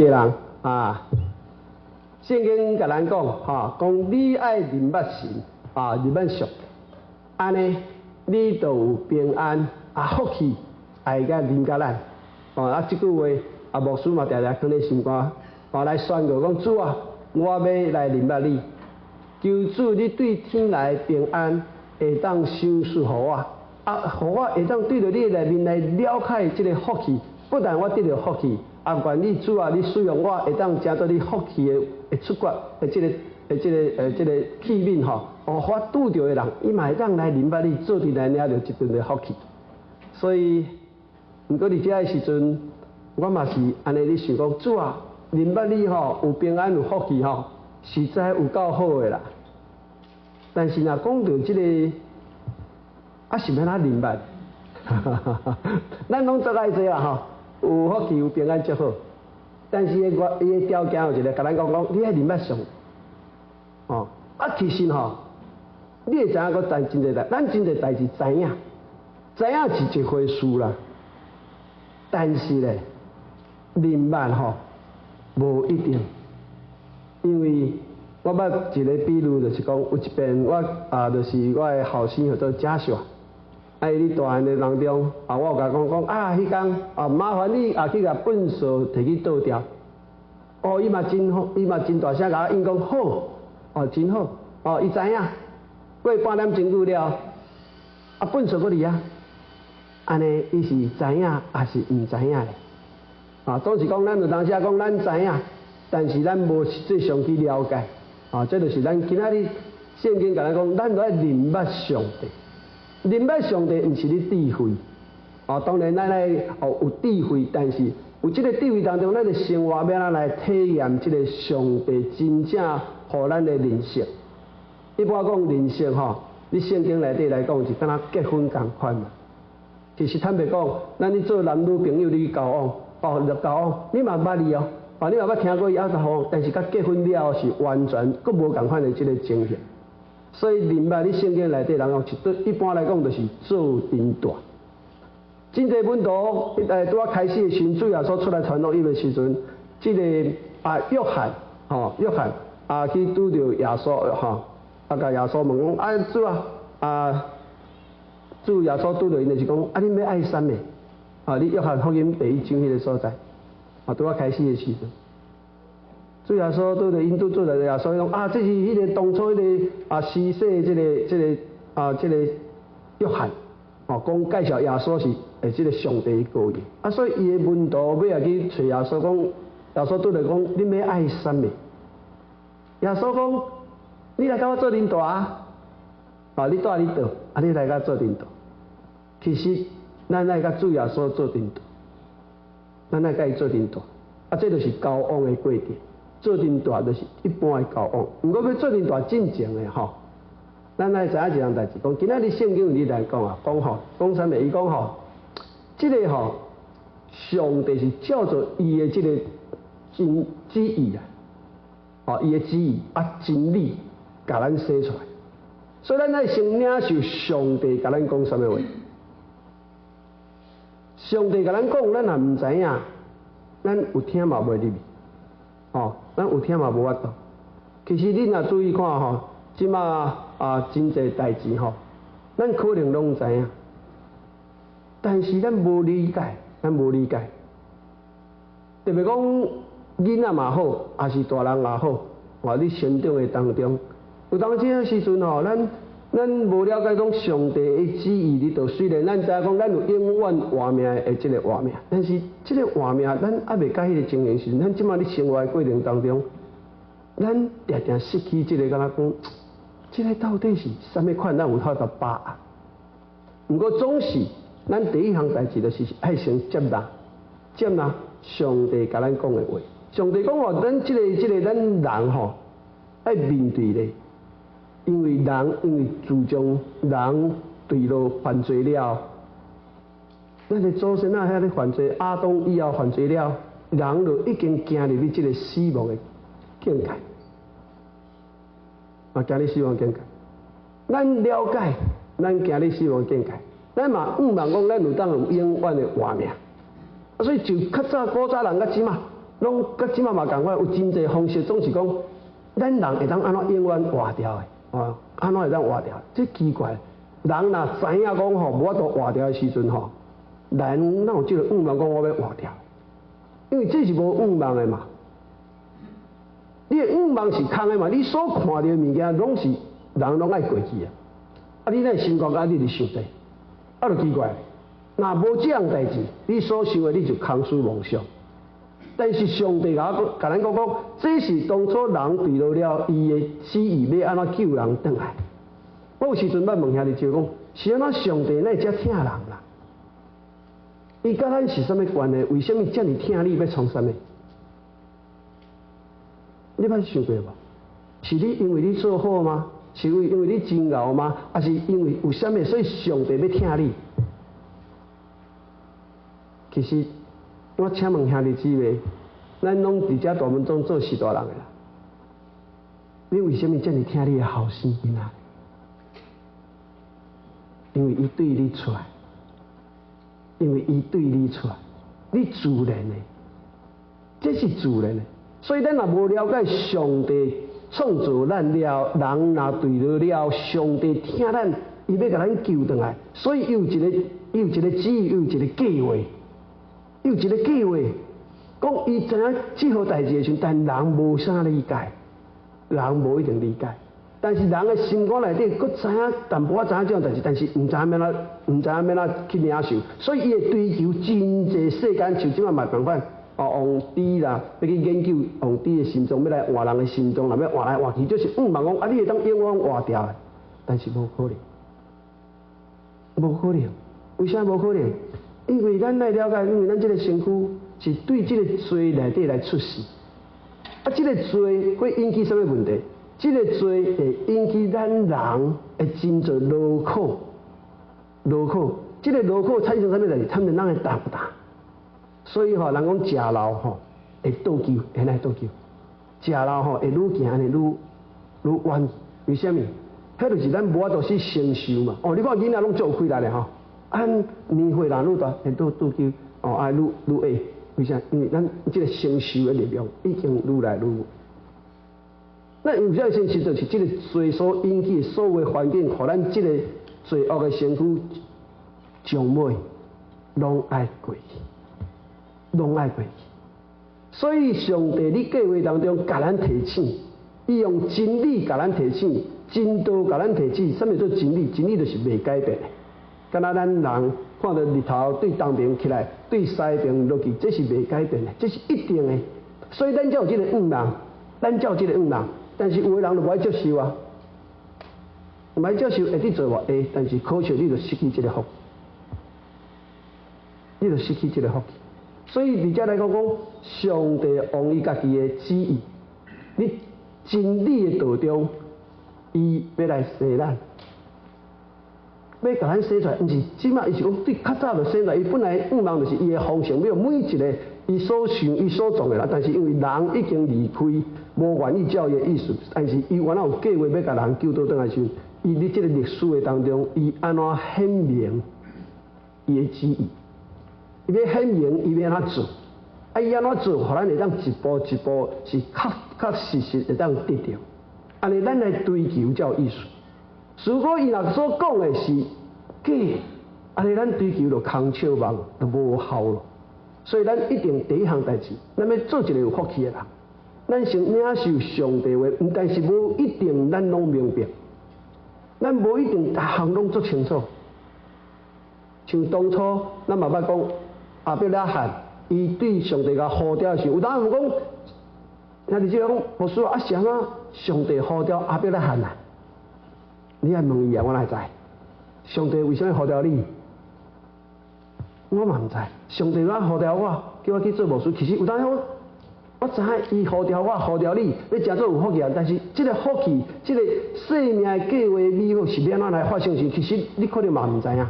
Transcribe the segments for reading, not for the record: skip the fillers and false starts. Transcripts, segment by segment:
个人啊，圣经甲咱讲，讲你爱认捌神认捌上帝，安尼你就有平安福气，爱甲临甲咱。这句话牧师嘛常常放在心肝，来宣告讲主啊，我要来认捌你，求主你对天来平安会当赏赐互我，互我会当对着你内面来了解这个福气，不但我得到福气。愿你主啊，你使用我会当食到你福气的出发的这个器皿我拄着的人，伊嘛会当来认捌你，做阵来领着一顿的福气。所以，毋过伫遮的时阵，我嘛是安尼咧想讲，主啊，认捌你有平安有福气实在有够好的啦。但是若讲到这个，是要哪认捌？咱拢做爱做啦有福气有平安就好，但是伊的条件有一个，甲咱讲你爱认捌上帝。其实你会知影个真侪代，咱真侪代志知影是一回事啦。但是咧，认捌无一定，因为我捌一个比喻，就是讲有一遍我就是我的后生叫做假设。你大汉的当中我有甲讲迄天麻烦你去甲粪扫摕去倒掉。伊嘛真好，伊嘛真大声甲我应讲好，真好。伊知影，过半点钟久了，粪扫搁伫啊。安尼伊是知影还是毋知影咧？总是讲咱有当时讲咱知影，但是咱无实际上去了解。这就是咱今仔日圣经甲咱讲，咱都要认捌上帝。认捌上帝毋是你智慧，当然咱来有智慧，但是有这个智慧当中，咱的生活要咱来体验这个上帝真正互咱的人生。一般讲人生你圣经内底来讲是敢若结婚同款嘛。其实坦白讲，咱你做男女朋友你交往，就交往，你嘛捌伊你嘛捌听过伊怎样，但是甲结婚了后是完全佫无同款的这个情形。所以认捌你圣经内底人讲，一般来讲就是做阵大。真侪本土拄啊开始的时，主耶稣出来传福音的时阵，这个约翰去拄着耶稣甲耶稣问讲主啊主耶稣拄着因就是讲恁要爱啥物？你约翰福音第1章迄个所在拄啊开始的时阵。主耶稣拄着因拄做来耶稣讲这是迄个当初迄个施洗这个约翰讲介绍耶稣是这个上帝的羔羊所以伊的门徒要去找耶稣讲，耶稣拄着讲恁要爱啥物？耶稣讲你来甲我做领导你带你倒你来甲做领导。其实咱来甲主耶稣做领导，咱来甲伊做领导这就是交往的过程。做阵大就是一般的交往，不过要做阵大真正的咱来知影一样代志，讲今仔日圣经有你来讲讲啥物？伊讲这个上帝是照着伊的这个旨意伊的旨意真理，甲咱写出来。所以咱要先领受上帝甲咱讲啥物话。上帝甲咱讲，咱也毋知影，咱有听嘛袂入去。咱有听嘛无法度。其实你若注意看即马真侪代志咱可能拢知影，但是咱无理解，特别讲囡仔嘛好，还是大人也好，你成长的当中，有当时的时阵咱无了解讲上帝的旨意里头，虽然咱知影讲咱有永远活命的这个活命，但是这个活命咱未到迄个情形时，咱即马咧生活的过程当中，咱常常失去这个敢若讲，这个到底是啥物款？咱有法度把握。不过总是咱第一项代志就是爱先接纳上帝甲咱讲的话。上帝讲咱这个咱人爱面对咧。因为自从人对路犯罪了，咱的祖先遐咧犯罪，亚当以后犯罪了，人就已经行入去这个死亡的境界，行入死亡境界。咱了解，咱行入死亡境界，咱嘛毋茫讲咱有当有永远的活命。所以就较早古早人甲即嘛，拢甲即马嘛共款，有真侪方式，总是讲咱人会当安怎永远活掉的，安怎会当活掉？这奇怪，人若知影讲吼，无法度活掉的时阵吼，人哪有即个愿望讲我要活掉？因为这是无愿望的嘛。你的愿望是空的嘛，你所看到的物件拢是人拢爱过去啊。啊，你那心肝啊，你就想这，啊，就奇怪。若无这样代志，你所想的你就空思妄想。但是上帝甲咱讲，这是当初人对到了伊的旨意，要安怎救人转来。我有时阵捌问兄弟就讲，是安怎上帝那遮疼人啦？伊甲咱是啥物关系？为什么遮尔疼你要创啥物？你捌想过无？是你因为你做好吗？是因为你真熬吗？还是因为有啥物所以上帝要疼你？其实我请问兄弟姊妹，咱拢伫遮大门中做士大人的啦，你为什么遮尔疼你的后生囡仔？因为伊对你出来，因为伊对你出来，你自然的，这是自然的。所以咱若无了解上帝创造咱了，人若对到了上帝听咱，伊要甲咱救回来，所以有一个旨意，有一个计划，有一个计划，讲伊知影这号代志的时候，但人无啥理解，人无一定理解。但是人的心肝内底，佫知影淡薄仔知影这种代志，但是毋知影要哪去领受，所以伊会追求真济世间，像即摆嘛共款。皇帝啦，要去研究皇帝的心脏，要来换人的心脏，若要换来换去，就是愿望讲啊，你会当永远换掉的，但是无可能，无可能。为啥无可能？因为咱来了解，因为咱这个身躯是对这个罪内底来出世，啊，这个罪会引起什么问题？这个罪会引起咱人会真做劳苦，这个劳苦产生什么代志？产生咱的胆大。所以吼，人讲食老吼会倒救，会来倒救。食老吼会愈行安尼愈冤，为什么？迄就是咱无法度去承受嘛。哦，你看囡仔拢做有气力的吼，按年岁人愈大，会倒救，愈下。为啥？因为咱这个承受的力量已经愈来愈。咱有啥承受？就是这个罪所引起的所有的环境，互咱这个罪恶的身躯将尾拢爱过去。拢爱过去，所以上帝伫计划当中，甲咱提醒，伊用真理甲咱提醒，真道甲咱提醒。什么叫真理？真理就是袂改变的。敢若咱人看到日头对东边起来，对西边落去，这是袂改变的，这是一定的。所以咱才有这个愿望，但是有的人就无爱接受啊，唔爱接受，会去做会，但是可惜你就失去这个福，所以伫遮来讲，上帝用伊家己的旨意，你真理的道中，伊要来洗咱，要甲咱洗出来。毋是即马伊是讲对较早就洗出来，伊本来愿望就是伊的方向，要每一个伊所想、伊所做的啦。但是因为人已经离开，无愿意照伊的意思，但是伊原来有计划要甲人救倒转来时，伊伫即个历史的当中，伊安怎显明伊的旨意？伊要显明，伊要安怎做？啊，伊安怎做，互咱会当一步一步是确实会当得到。安尼咱来追求才有意思。如果伊若所讲的是假，安尼咱追求就空笑梦，就无效咯。所以咱一定第一项代志，咱要做一个有福气的人。咱先领受上帝话，但是无一定咱拢明白，咱无一定逐项拢做清楚。像当初咱嘛捌讲。阿伯拉罕，伊对上帝甲呼召的时候，有当人讲，兄弟姐妹讲，无师啊，是安怎上帝呼召阿伯拉罕啊？你爱问伊啊，我哪会知？上帝为什么呼召你？我嘛毋知。上帝怎呼召我，叫我去做牧师？其实有当时我知影伊呼召我，呼召你，要真做有福气啊。但是这个福气，这个生命的计划美好是要安怎来发生时，其实你可能嘛毋知影。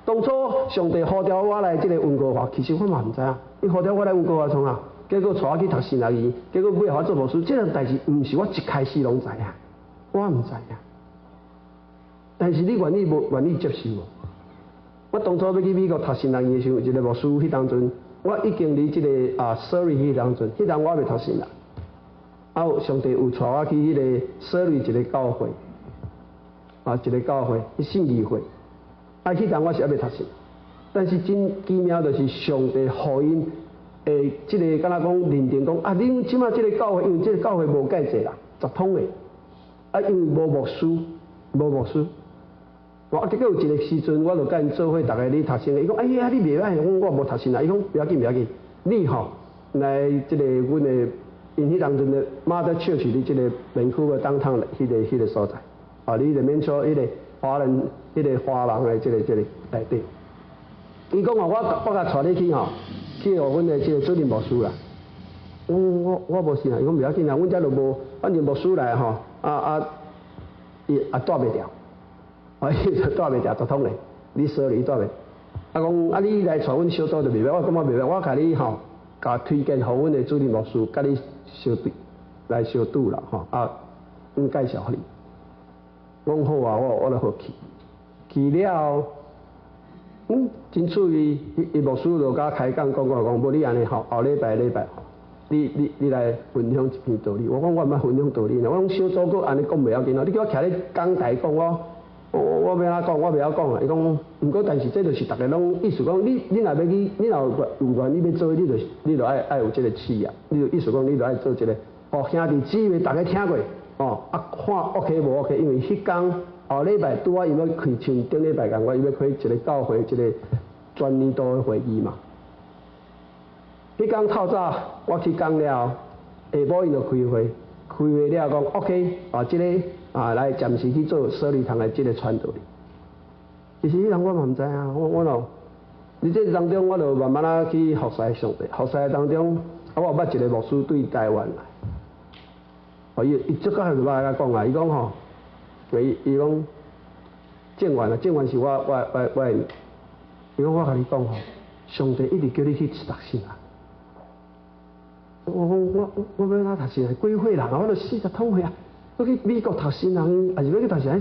当初上帝呼召我来这个温哥华，其实我嘛毋知影。伊呼召我来温哥华创啊，结果带我去读神学院，结果尾后我做牧师，这个代志毋是我一开始拢知影，我毋知影。但是你愿意接受无？我当初要去美国读神学院的时候，一个牧师迄当阵我已经离这个Surrey 迄当阵，迄当我还未读神啦。上帝有带我去迄个Surrey 一个教会，一个教会，信义会。迄当我是还未读神，但是真奇妙就是上帝互因即个敢若讲认定讲恁即马即个教会，因为即个教会无介济啦，10通的，因为无牧师，结果有一个时阵，我就甲因做伙，逐个咧读圣经。伊讲，哎呀，你袂歹，我无读圣啦。伊讲，不要紧，你吼来即个阮的，因迄当阵的Mother Church伫即个门区的当趟迄个所在，你就免说迄个华人迄个华人的即个内底。伊讲我甲带你去吼，去互阮的即个主任牧师啦。我无信啊，伊讲不要紧啦，阮遮就无，反正牧师来吼，伊也带袂掉。伊就带袂掉10通嘞，你说你带袂？讲你来带阮小组就袂歹，我感觉袂歹，我甲你吼，甲推荐互阮的主任牧师，甲你相拄啦吼，阮介绍互你。讲好啊，我就好去了，真趣味，伊牧师就甲开讲讲，无你安尼吼，后礼拜吼，你来分享一篇道理。我讲我毋捌分享道理，我讲小组阁安尼讲袂要紧哦，你叫我徛咧讲台讲我要哪讲，我袂晓讲啊。伊讲，毋过但是这就是大家拢意思讲，你若要去，你若有愿意要做，你就爱有这个气啊。你就意思讲，你就爱做一个，兄弟姊妹大家听过，看 OK 无 OK， 因为迄天后礼拜拄因要开像顶礼拜共我伊要开一个教会一个全年度的会议嘛。迄天透早我去讲了，下晡因就开会了讲 OK， 这个。来暂时去做舍利堂的这个传道哩。其实迄人我嘛毋知啊，我咯，伫这当中我就慢慢去服侍上帝。服侍当中，我有捌一个牧师对台湾来，伊即个就捌甲讲啊，伊讲吼，伊讲正源啊，正源是我的，伊讲我甲你讲吼，上帝一直叫你去读神啊。我讲我要哪读神啊？几岁人啊？我都40通岁啊！要去美国读神人，还是要去读神？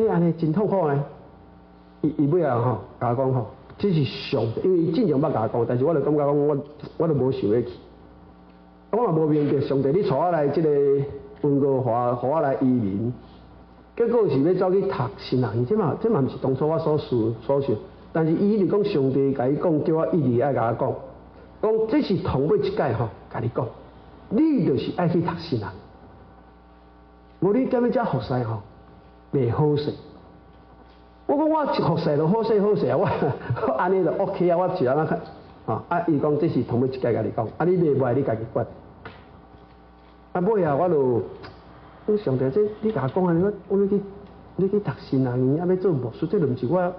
安尼真痛苦呢。伊尾啊吼，甲我讲吼，这是上帝，因为伊正常捌甲我讲，但是我就感觉讲我就无想要去。我嘛无明白上帝，你带我来这个温哥华，互我来移民，结果是要走去读神人，这嘛毋是当初我所想，但是伊一直讲上帝甲伊讲，叫我一直爱甲我讲这是头尾一届吼，甲你讲，你就是爱去读神人。无你踮咧遮服侍吼，袂好势。我讲我服侍就好势啊，我安尼就 OK 啊，我是安那看伊讲这是头尾一届甲你讲，你袂你家己管。尾啊，我就上帝这你甲我讲安尼，我要去读神人，要做牧师，这就毋是我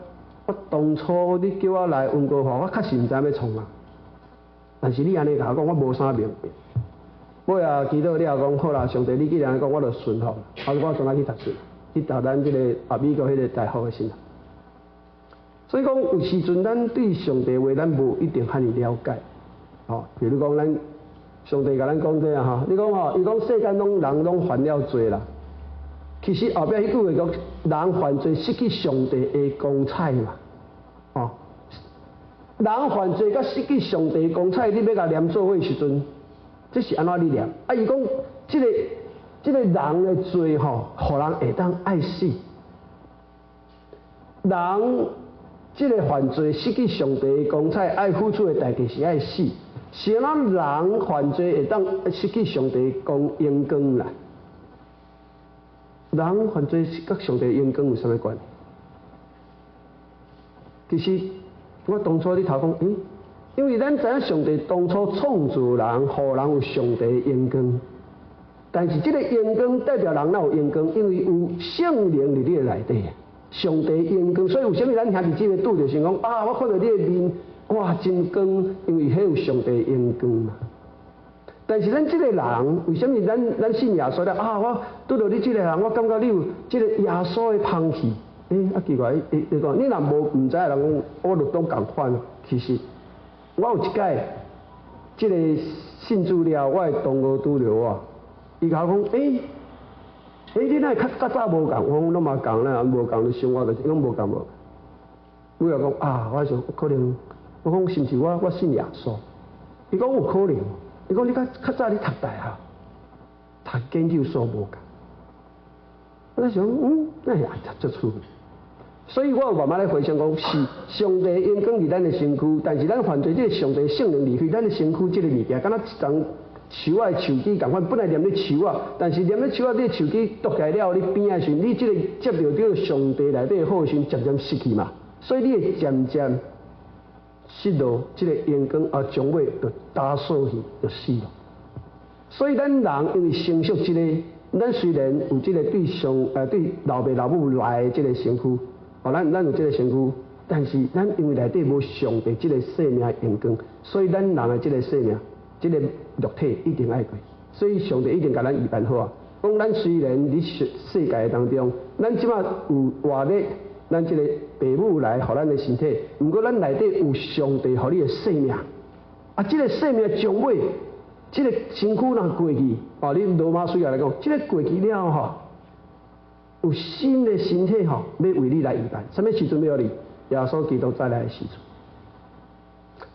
当初你叫我来温哥华，我确实毋知要创啊。但是你安尼甲我讲，我无啥明白。尾啊，祈祷了讲好啦，上帝你既然讲，我就顺服，我转来去读书，去读咱这个美国迄个大学的神。所以讲有时阵咱对上帝话，咱无一定遐尼了解，比如讲咱上帝甲咱讲这啊，你讲伊讲世间人拢犯了罪啦，其实后壁迄句话讲，人犯罪失去上帝的光彩嘛，人犯罪甲失去上帝的光彩，你要甲念做伙的时阵。这是安怎理念？伊讲这个人的罪吼，互人会当爱死。人这个犯罪失去上帝的光彩，爱付出的代价是爱死。是咱人犯罪会当失去上帝的荣光啦。人犯罪甲上帝的荣光有啥物关系？其实我当初咧头讲，因为咱知影上帝当初创造人，互人有上帝的荣光，但是这个荣光代表人哪有荣光？因为有圣灵伫你的内底，上帝的荣光，所以有啥物咱兄弟姊妹拄着想讲我看到你的面，哇真光，因为迄有上帝的荣光嘛。但是咱这个人，为什么咱信耶稣了我拄到你这个人，我感觉你有这个耶稣的香气，奇怪，你讲你若毋知人讲，我就当共款，其实。我有一届，这个信主了，我的同学拄着我，伊甲我讲，你哪会较早无共？我讲拢嘛共啦，无共就生活就是讲无共无。我又讲我想可能我讲是毋是我信耶稣？伊讲有可能。伊讲你较早你读大学，读研究所无共。我在想，那也足趣味。所以我有慢慢来回想讲，是上帝应光伫咱的身躯，但是咱犯罪，这个上帝圣灵离开咱的身躯，这个物件，敢若一丛树啊树枝共款，本来念咧树啊，但是念咧树啊，这个树枝剁起来了，你边仔时，你这个接到这个上帝内底的好心，渐渐失去嘛，所以你会渐渐失落这个阳光，啊，将尾就打扫去，就死了。所以咱人因为承受这个，咱虽然有这个对老爸老母来的这个身躯。哦，咱有这个身躯，但是咱因为内底无上帝这个生命阳光，所以咱人的这个生命，这个肉体一定爱过。所以上帝一定甲咱预办好啊。讲咱虽然伫世界当中，咱即马有活力，咱这个父母来互咱的身体，毋过咱内底有上帝互你的生命。啊，这个生命将尾，这个身躯若过去，哦，你罗马书也来讲，这个过去了吼。有新的身体吼，要为你来预办。什么时阵要你？耶稣基督再来的时阵。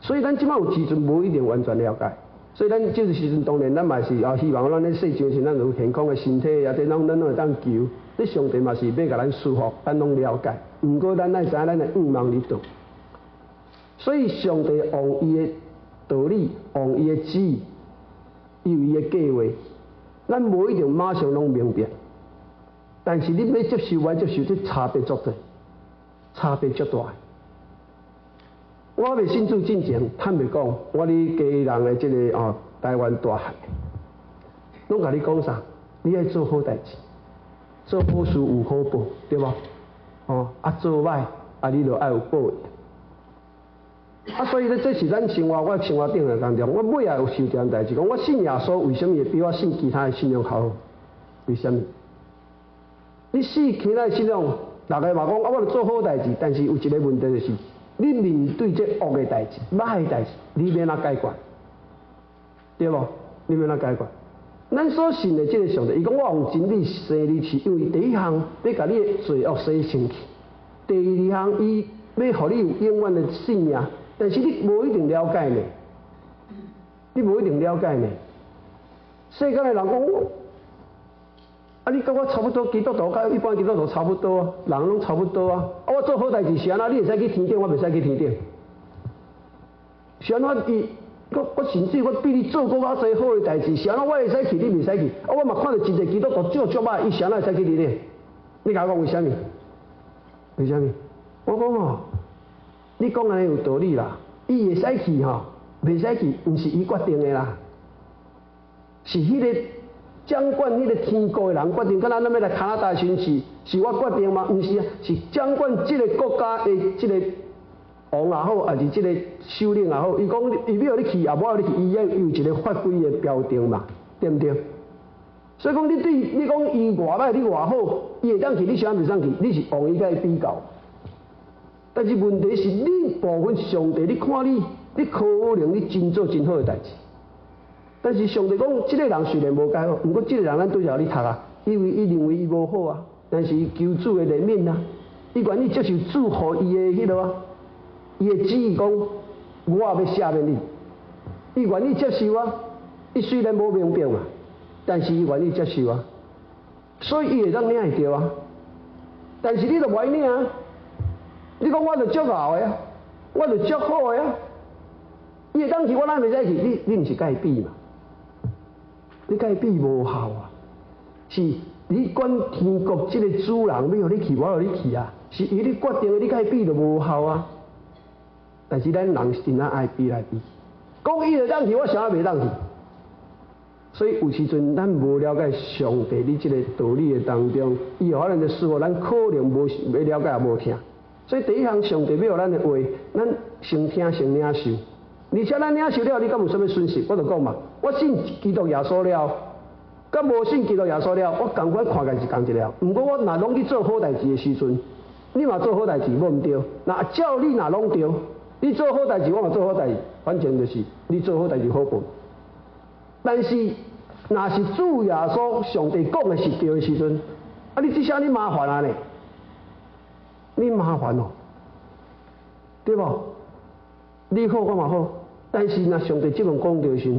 所以咱即摆有时阵无一定完全了解。所以咱这个时阵当然咱嘛是希望咱咧世上是咱有健康的身体，啊，这咱会当求。这上帝嘛是要甲咱舒服，咱拢了解。毋过咱爱知咱的愿望伫倒。所以上帝用伊的道理，用伊的旨意，有伊的计划，咱无一定马上拢明白。但是你要接受，我接受，这差别足大，差别足大。我未信主进前，坦白讲，我伫家人的这个台湾大汉，拢甲你讲啥？你爱做好代志，做好事有好报，对无？做歹你就爱有报应。所以咧，这是咱生活，我生活顶的当中，我每下有受一件代志，讲我信耶稣，为什么会比我信其他的信仰好？为什么？你信其他的信仰，大家嘛讲我著做好代志，但是有一个问题就是，你面对这恶的代志、歹的代志，你要哪解决？对无？你要哪解决？咱所信的这个上帝，伊讲我用真理生你去，因为第一项要甲你的罪恶洗清去，第二项伊要互你有永远的性命，但是你无一定了解呢，你无一定了解呢。世间的人讲。你跟我差不多，基督徒甲一般基督徒差不多啊，人拢差不多啊。我做好代志是安怎？你会使去天顶，我袂使去天顶。是安怎？我甚至我比你做过较侪好的代志，是安怎？我会使去，你袂使去。我嘛看到真侪基督徒做足歹，伊是安怎会使去天顶？你甲我讲为什么？为什么？我讲你讲安尼有道理啦。伊会使去袂使去，毋是伊决定的啦，是迄个。掌管迄个天国的人决定，敢若咱要来加拿大巡视，是我决定吗？毋是啊，是掌管这个国家的这个王也好，还是这个首领也好，伊讲伊要你去，也无要你去，伊有一个法规的标定嘛，对毋对？所以讲你对你讲伊偌歹，你偌好，伊会当去，你想袂当去，你是王伊甲伊比较。但是问题是你部分上帝，你看你可能你真做真好的代志。但是上帝讲，这个人虽然无解好，不过这个人咱对着你读啊，因为伊认为伊无好啊，但是伊求主的怜悯啊，伊愿意接受主予伊的迄落啊，伊的旨意讲，我也要赦免你，伊愿意接受啊，伊虽然无明白嘛，但是伊愿意接受啊，所以伊会当领会到啊，但是你就袂领啊，你讲我就足敖的啊，我就足好的啊，伊会当去，我咱袂使去，你毋是甲伊比嘛？你甲伊比无效啊！是你管天国这个主人要互你去，我互你去啊！是伊你决定的，你甲伊比就无效啊！但是咱人是真爱比来比，讲伊会当去，我啥也袂当去。所以有时阵咱无了解上帝你这个道理的当中，伊互咱的事物，咱可能无了解也无听。所以第一项，上帝要互咱的话，咱先听先领受。而且咱领受了，你敢有啥物损失？我就讲嘛，我信基督耶稣了，甲无信基督耶稣了，我同款看家是同一了。毋过我若拢去做好代志的时阵，你嘛做好代志，无毋对。那照你若拢对，你做好代志，我嘛做好代志，反正就是你做好代志好报。但是若是主耶稣上帝讲的是对的时阵，你这下你麻烦啊呢？你麻烦哦，对无？你好我嘛好，但是若上帝这份讲着时，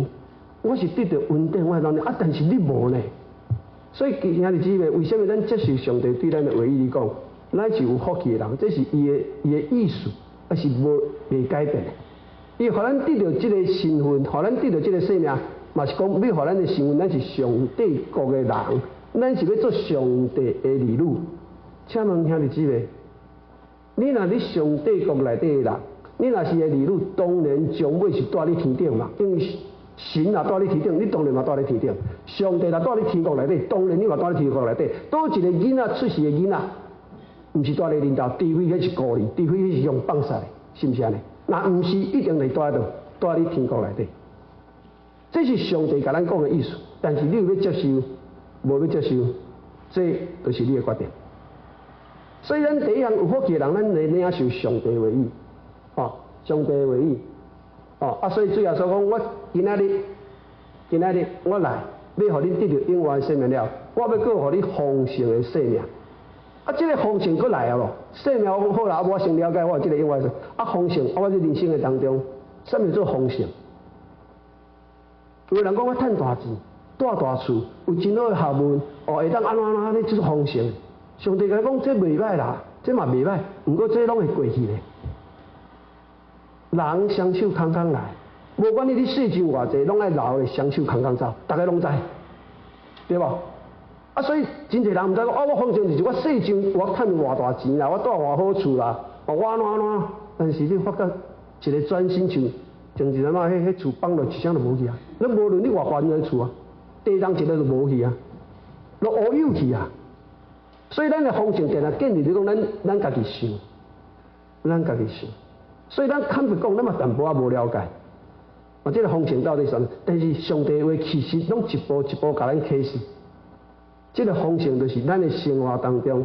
我是得到稳定，我会当但是你无呢？所以兄弟姊妹，为什么咱接受上帝对咱的话语嚟讲，咱是有福气的人？这是伊的意思，还是袂改变的。伊互咱得到这个身份，互咱得到这个生命，嘛是讲要互咱的身份，咱是上帝国的人，咱是要做上帝的儿女。请问兄弟姊妹，你若你上帝国内底的人，你若是个儿女，当然将尾是住伫天顶嘛，因为神若住伫天顶，你当然嘛住伫天顶；上帝若住伫天国内底，当然你嘛住伫天国内底。倒一个囡仔出世的囡仔，毋是住伫领导，除非迄是孤儿，除非迄是用放杀的，是毋是安尼？那毋是一定是住喺度，住喺天国内底。这是上帝甲咱讲的意思，但是你有要接受，无要接受，这就是你的决定。所以咱第一项有福气的人，咱来领受上帝的话语，上帝的话语，所以主耶稣讲，我今仔日我来，要互恁得到永远的生命了，我要搁互你丰盛的生命。这个丰盛搁来啊咯，生命好啦，我先了解我这个永远的丰盛，我这人生的当中，什么做丰盛？有人讲我赚大钱，住大厝，有真好的学问，会当安怎，你就是丰盛。上帝甲讲，这袂歹啦，这嘛袂歹，不过这拢会过去的。人双手空空来，无管你世上偌济，拢爱留咧双手空空走，大家拢知，对无？所以真侪人毋知讲，我丰盛就是我世上我赚偌大钱啦，我住偌好厝啦，我安怎，但是你发觉一个转身像一阵仔，迄厝放落一声就无去啊！你无论你偌宽的厝啊，地当一个就无去啊，就乌有去啊！所以咱的丰盛定啊，建立在讲咱家己想，咱家己想。所以咱坦白讲，咱嘛淡薄仔无了解，这个丰盛到底是啥？但是上帝话其实拢一步一步甲咱启示。这个丰盛就是咱的生活当中，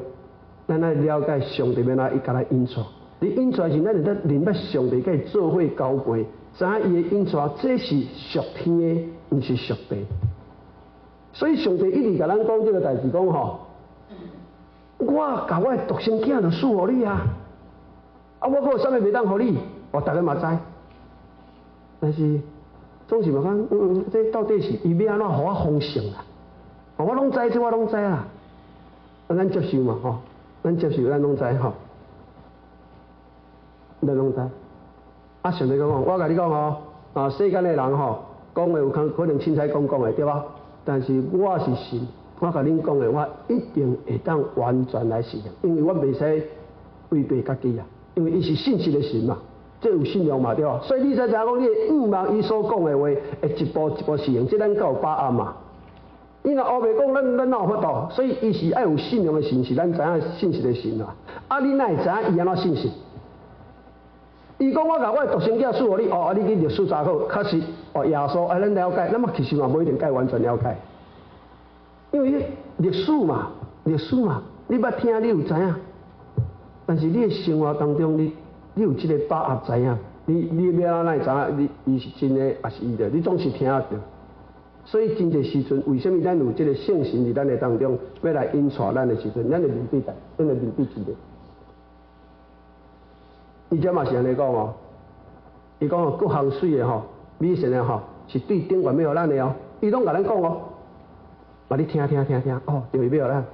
咱爱了解上帝要哪伊甲咱引出。你引出是咱会得明白上帝甲伊做伙交陪，知影伊的引出，这是属天的，毋是属地。所以上帝一直甲咱讲这个代志，讲我甲我的独生囝就赐互你啊！我还有啥物袂当互你？大家嘛知，但是总是嘛讲，这到底是伊要安怎互我丰盛啊？我拢知，这我拢知啦。咱接受嘛，咱接受，咱拢知咱拢知。上帝讲我甲你讲世间的人讲话有可能凊彩讲的，对吧？但是我是神，我甲恁讲的，我一定会当完全来实现，因为我袂使违背家己啊。因为伊是信实的神嘛，这有信用嘛，对吧？所以你才知影讲，你毋望伊所讲的话会一步一步实现，这咱才有把握嘛。伊若后袂讲，咱哪有法度？所以伊是爱有信用的神，是咱知影信实的神啊。你哪会知影伊安怎信实？伊讲我甲我的独生囝赐互你，你去历史查考，确实耶稣咱了解，咱嘛其实嘛无一定该完全了解，因为历史嘛，你捌听你有知影。但是你的生活当中，你有这个把握知影，你要安怎知影？伊是真的还是伊的？你总是听得到。所以真侪时阵，为什么咱有这个圣神伫咱的当中，要来引带咱的时阵，咱的面对真的伊这嘛是安尼讲伊讲各项水的美神的是对顶悬要互咱的伊拢甲咱讲你听，就是要互咱。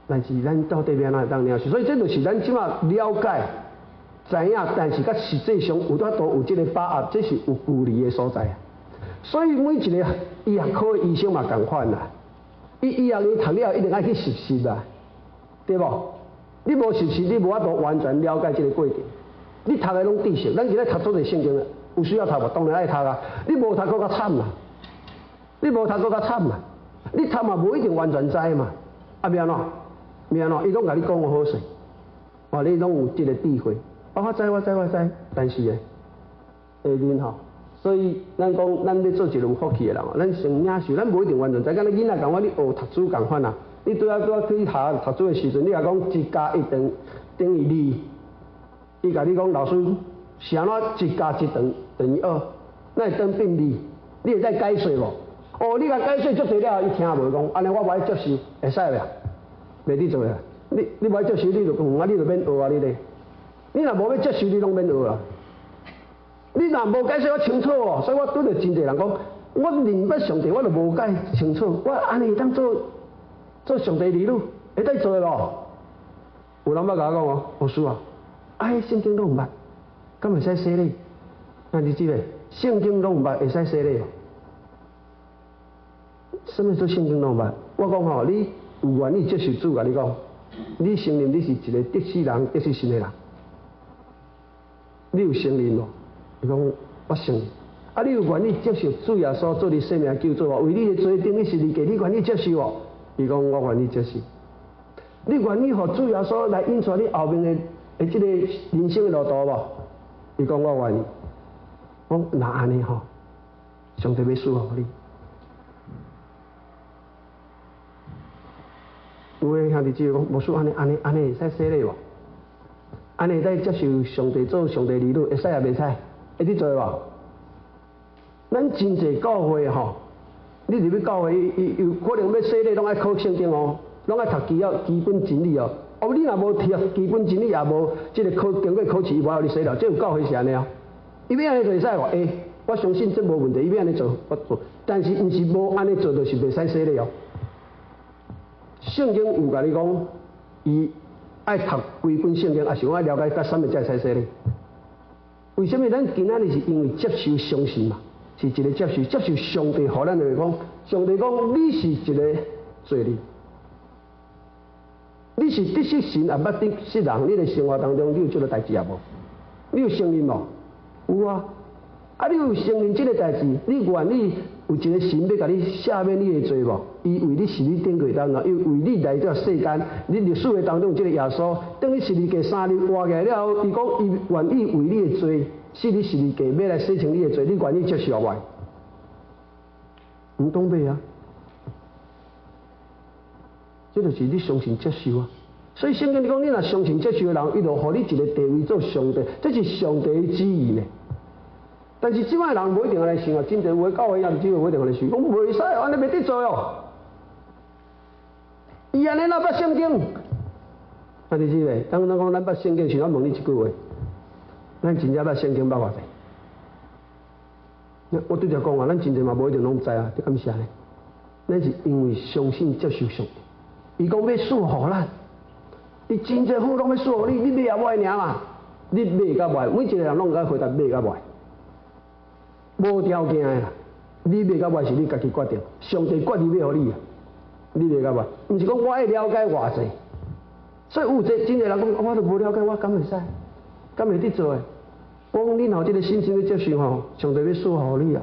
但是咱到底要安怎当领受？所以这就是咱即马了解、知影，但是甲实际上有法度有这个把握，这是有距离的所在啊。所以每一个医学科的医生嘛共款啦，医学院读了一定爱去实习啦，对无？你无实习，你无法度完全了解这个过程。你读的拢知识，咱今仔读做者圣经啦，有需要读无？当然爱读啊。你无读搁较惨啦，你读嘛无一定完全知嘛，要安怎？伊拢甲你讲好势，你拢有这个智慧。我知，但是下面所以咱讲，咱要做一个有福气的人咱先领受，咱无一定完全知。敢你囡仔共我，你学读书共款啊。你对去读书的时阵，你甲讲1加1等于2，伊甲你讲老师是安怎1加1等于2，那会等变2，你会使解释无？你甲解释足多了，伊听无讲，安尼我无爱接受，会使袂？袂你做呀？你无爱接受，你就你就免学啊！你若无要接受，你拢免学啊！你若无解释我清楚哦，所以我拄着真侪人讲，我认捌上帝，我就无解清楚，我安尼当做上帝儿女，会当做咯？有人捌甲我讲哦，老师啊，迄圣经拢毋捌，敢会使洗礼？那你记咧，圣经拢毋捌会使洗礼哦？什么做圣经拢毋捌？我讲吼，你有愿意接受主甲你讲，你承认你是一个得死人、得死神的人，你有承认无？伊讲我承认。啊，你有愿意接受主耶稣做你生命救主无？为你的罪定你是离界，你愿意接受无？伊讲我愿意接受。你愿意互主耶稣来引出你后面的这个人生的路途无？伊讲我愿意。我讲那安尼吼，上帝要赐福你。有的兄弟姊妹讲，无说安尼会使洗礼无？安尼会使接受上帝做上帝儿女，会使也袂使？会去做无？咱真侪教会吼，你入去教会，伊有可能要洗礼，拢爱考圣经哦，拢爱读基本真理哦。哦，你若无读基本真理，也无即个经过考试，无互你洗了，这有教会是安尼啊。伊要安尼做会使话，我相信这无问题。伊要安尼做，我做，但是毋是无安尼做，就是袂使洗礼哦。圣经有甲你讲，伊爱读规本圣经，也是我爱了解甲什么才会使洗礼。为什么咱今仔日是因为接受相信嘛？是一个接受上帝，互咱来讲，上帝讲你是一个罪人，你是得失神也捌得失人，你的生活当中你有这个代志也无？你有承认无？有啊。啊，你有承认这个代志，你愿意有一个神要甲你赦免你的罪无？伊为你是你顶过当中，又为你来到世间，你历史的当中有这个耶稣，等于是你过3日活起来了后，伊讲伊愿意为你的罪，使你是你过要来洗清你的罪，你愿意接受无？唔懂袂啊？这就是你相信接受啊。所以圣经你讲，你若相信接受的人，伊就互你一个地位做上帝，这是上帝的旨意呢。但是即摆人无一定来信啊，真侪有的教会人只有无一定来信，讲袂使，安尼袂得做哦。伊安尼哪捌圣经？啊，你知袂？当咱讲咱捌圣经时，我问你一句话：咱真正捌圣经捌偌济？我对着讲啊，咱真侪嘛无一定拢知啊，你敢是安尼？咱是因为相信接受上帝，伊讲要赐互咱，伊真侪好拢要赐互你，你买也买尔嘛，你买甲买，每一个人拢该回答买甲买。无条件的啦，你买甲买是你家己决定，上帝决定要互你啊，你买甲买，毋是讲我爱了解偌济，所以有真侪人讲，我都无了解，我敢会使，敢会得做诶？我讲你若有这个信心要接受吼，上帝要赐互你啊。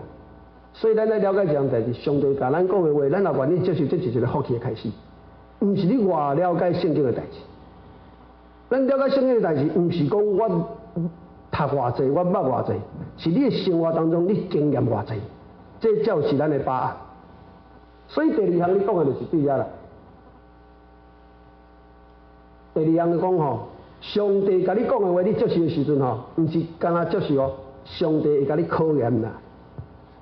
所以咱来了解一样代志，上帝甲咱讲的话，咱若愿意接受，这就是一个福气的开始，毋是你偌了解圣经的代志。咱了解圣经的代志，毋是讲我读偌济，我捌偌济，是你的生活当中你经验偌济，这才是咱的把握。所以第二项你讲的就是对了啦。第二项你讲吼，上帝甲你讲的话，你接受的时阵吼，毋是干那接受哦，上帝会甲你考验啦。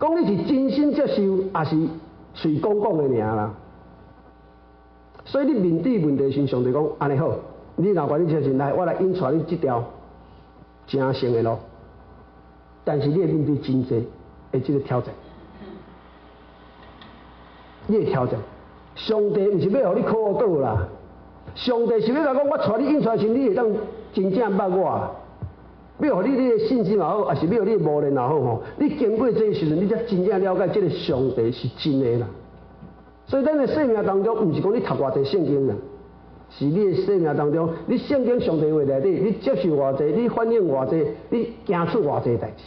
讲你是真心接受，还是随讲讲的尔啦？所以你面对问题时，上帝讲安尼好，你若愿意接受，来我来引出你这条正成的路，但是你会面对真济的这个挑战，你会挑战。上帝毋是要互你考倒啦，上帝是要甲讲，我带你引出来时，你会当真正捌我。要互你的信心也好，还是要互你的磨练也好吼，你经过这时阵，你才真正了解这个上帝是真的啦。所以咱的生命当中，毋是讲你读偌济圣经啦，是你的生命当中，你圣经上帝话内底，你接受偌济，你反映偌济，你行出偌济代志。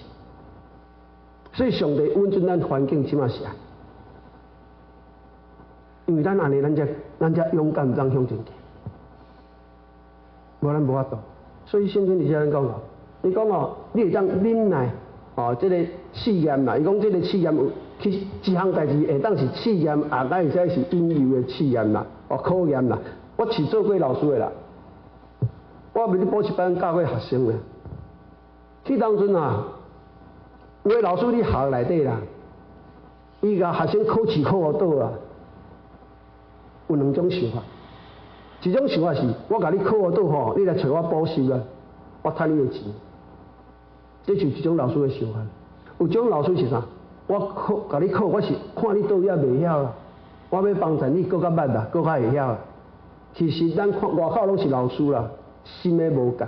所以上帝稳准咱环境即马是安，因为咱安尼，咱才勇敢当向前行，无咱无法度。所以圣经里向讲哦。伊讲哦，你会当忍耐哦，这个试验啦。伊讲这个试验有去一项代志会当是试验，也会使是引诱的试验啦，哦考验啦。我是做过老师的啦，我袂去补习班教过学生的。去当阵啊，有的老师伫学内底啦，伊甲学生考试考互倒啊，有两种想法。一种想法是，我甲你考互倒吼，你来找我补习啦，我趁你的钱。这就是一种老师的想法。有种老师是啥？我考，甲你考，我是看你倒也袂晓啦，我要帮衬你，更较捌啦，更较会晓啦。其实咱看外口拢是老师啦，心的无共。